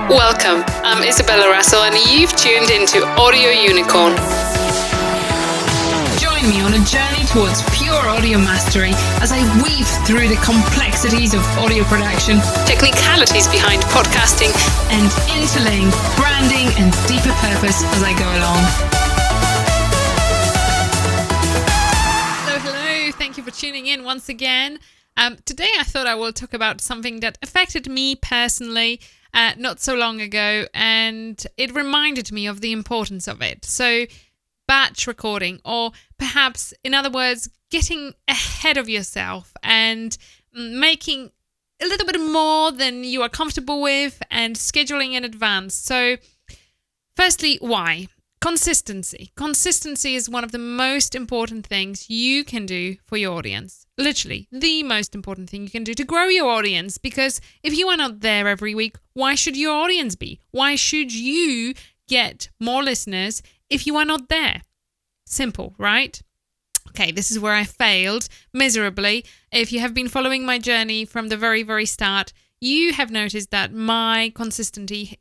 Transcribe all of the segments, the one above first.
Welcome, I'm Isabella Russell and you've tuned into Audio Unicorn. Join me on a journey towards pure audio mastery as I weave through the complexities of audio production, technicalities behind podcasting, and interlaying branding and deeper purpose as I go along. Hello, thank you for tuning in once again. Today I thought I will talk about something that affected me personally not so long ago, and it reminded me of the importance of it. So batch recording, or perhaps, in other words, getting ahead of yourself and making a little bit more than you are comfortable with and scheduling in advance. So firstly, why? Consistency. Consistency is one of the most important things you can do for your audience. Literally, the most important thing you can do to grow your audience. Because if you are not there every week, why should your audience be? Why should you get more listeners if you are not there? Simple, right? Okay, this is where I failed miserably. If you have been following my journey from the very, very start, you have noticed that my consistency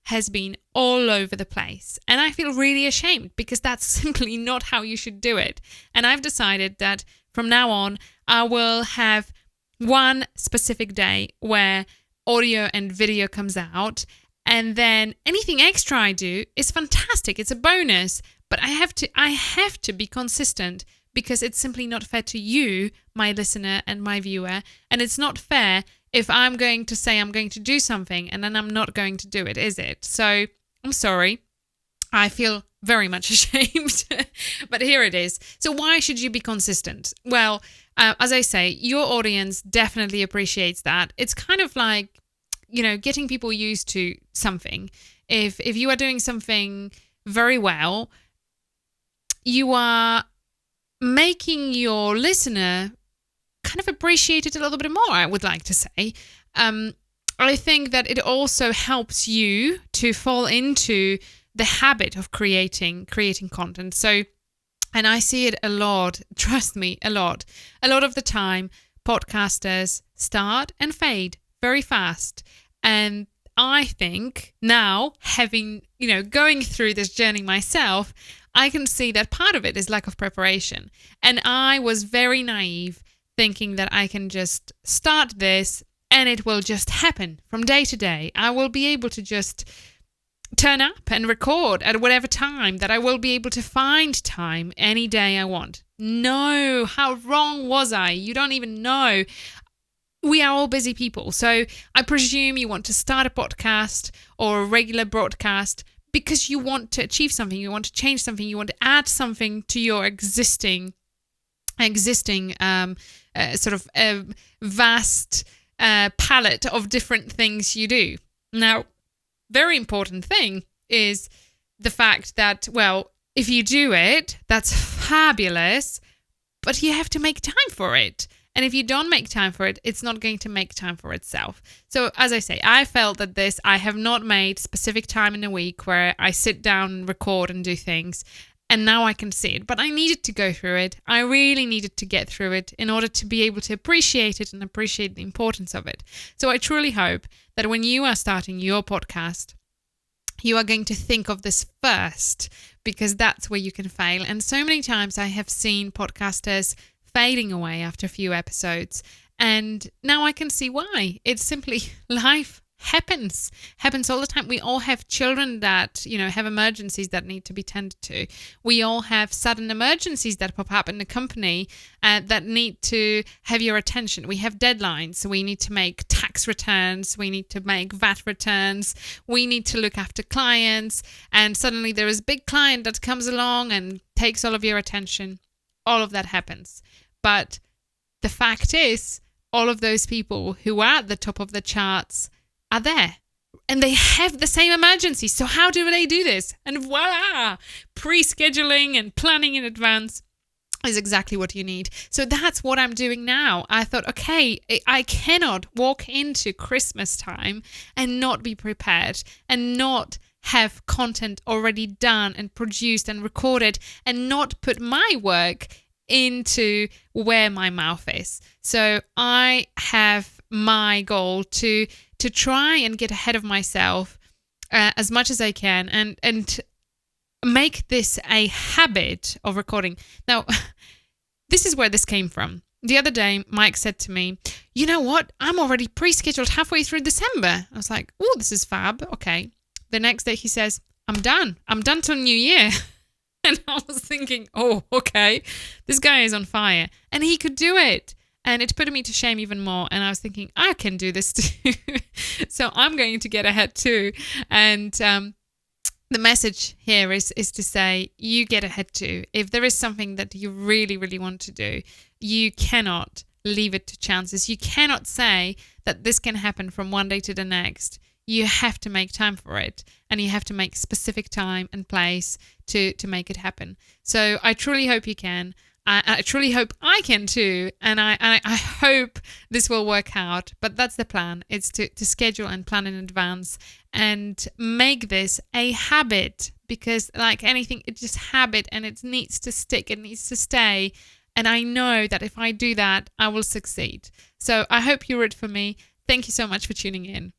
has been all over the place. And I feel really ashamed because that's simply not how you should do it. And I've decided that from now on, I will have one specific day where audio and video comes out. And then anything extra I do is fantastic. It's a bonus. But I have to be consistent, because it's simply not fair to you, my listener and my viewer. And it's not fair if I'm going to say I'm going to do something and then I'm not going to do it, is it? So I'm sorry. I feel very much ashamed, but here it is. So why should you be consistent? Well, as I say, your audience definitely appreciates that. It's kind of like, getting people used to something. If you are doing something very well, you are making your listener kind of appreciate it a little bit more, I would like to say. I think that it also helps you to fall into the habit of creating content. So, and I see it a lot, trust me, a lot. A lot of the time, podcasters start and fade very fast. And I think now, having, going through this journey myself, I can see that part of it is lack of preparation. And I was very naive, thinking that I can just start this and it will just happen from day to day. I will be able to just turn up and record at whatever time, that I will be able to find time any day I want. No, how wrong was I? You don't even know. We are all busy people. So I presume you want to start a podcast or a regular broadcast because you want to achieve something, you want to change something, you want to add something to your existing sort of vast palette of different things you do. Now, very important thing is the fact that, well, if you do it, that's fabulous, but you have to make time for it. And if you don't make time for it, it's not going to make time for itself. So as I say, I felt that I have not made specific time in a week where I sit down and record and do things. And now I can see it. But I needed to go through it. I really needed to get through it in order to be able to appreciate it and appreciate the importance of it. So I truly hope that when you are starting your podcast, you are going to think of this first, because that's where you can fail. And so many times I have seen podcasters fading away after a few episodes. And now I can see why. It's simply life happens all the time. We all have children that, have emergencies that need to be tended to. We all have sudden emergencies that pop up in the company that need to have your attention. We have deadlines. We need to make tax returns. We need to make VAT returns. We need to look after clients. And suddenly there is a big client that comes along and takes all of your attention. All of that happens. But the fact is, all of those people who are at the top of the charts are there. And they have the same emergency. So how do they do this? And voila! Pre-scheduling and planning in advance is exactly what you need. So that's what I'm doing now. I thought, okay, I cannot walk into Christmas time and not be prepared and not have content already done and produced and recorded and not put my work into where my mouth is. So I have my goal to to try and get ahead of myself as much as I can and make this a habit of recording. Now, this is where this came from. The other day, Mike said to me, you know what? I'm already pre-scheduled halfway through December. I was like, oh, this is fab. Okay. The next day he says, I'm done. I'm done till New Year. And I was thinking, oh, okay, this guy is on fire. And he could do it. And it put me to shame even more. And I was thinking, I can do this too. So I'm going to get ahead too. And the message here is to say, you get ahead too. If there is something that you really, really want to do, you cannot leave it to chances. You cannot say that this can happen from one day to the next. You have to make time for it, and you have to make specific time and place to make it happen. So I truly hope you can. I truly hope I can too, and I hope this will work out. But that's the plan. It's to schedule and plan in advance and make this a habit, because like anything, it's just habit and it needs to stick. It needs to stay. And I know that if I do that, I will succeed. So I hope you root for me. Thank you so much for tuning in.